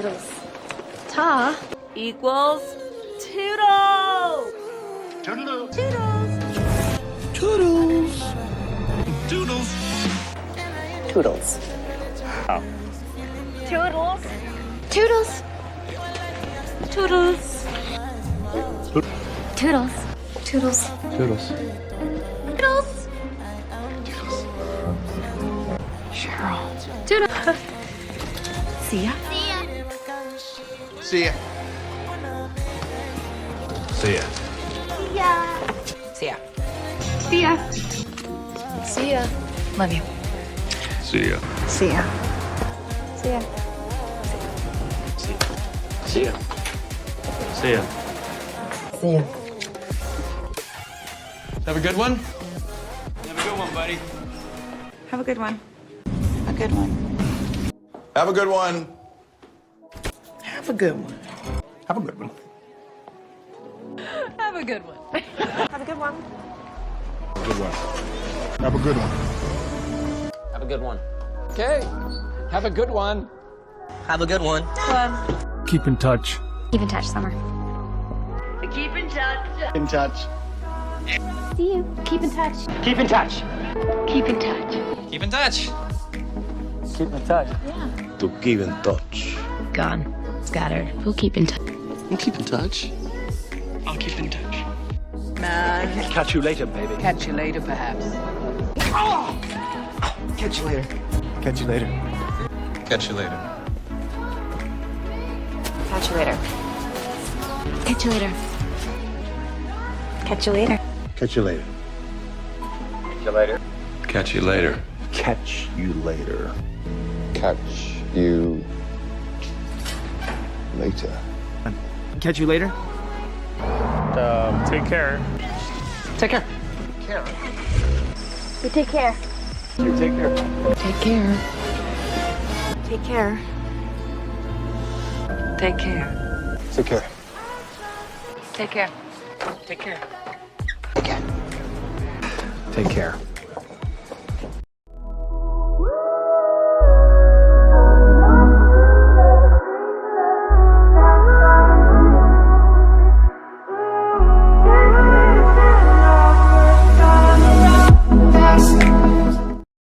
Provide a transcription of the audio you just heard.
Toodles. Ta equals toodle. Toodaloo. Toodles. Toodles. Toodles. Toodles. Oh. Toodles. Toodles. Toodles. Toodles. Toodles. Toodles. Toodles. Cheryl. Toodles. See ya. See ya. See ya. See ya. See ya. See ya. Love you. See ya. See ya. See ya. See ya. See ya. See ya. Have a good one? Have a good one, buddy. Have a good one. A good one. Have a good one. Have a good one. Have a good one. Have a good one. Have a good one. Good one. Have a good one. Have a good one. Okay. Have a good one. Have a good one. Keep in touch. Keep in touch, Summer. Keep in touch. In touch. See you. Keep in touch. Keep in touch. Keep in touch. Keep in touch. Keep in touch. To keep in touch. Gone. Scattered. We'll keep in touch. We'll keep in touch. I'll keep in touch. Man. Catch you later, baby. Catch you later, perhaps. Catch you later. Catch you later. Catch you later. Catch you later. Catch you later. Catch you later. Catch you later. See you later. Catch you later. Catch you later. Catch you later. Catch you later. Take care. Take care. We take care. You take care. Take care. Take care. Take care. Take care. Take care. Take care. Take care.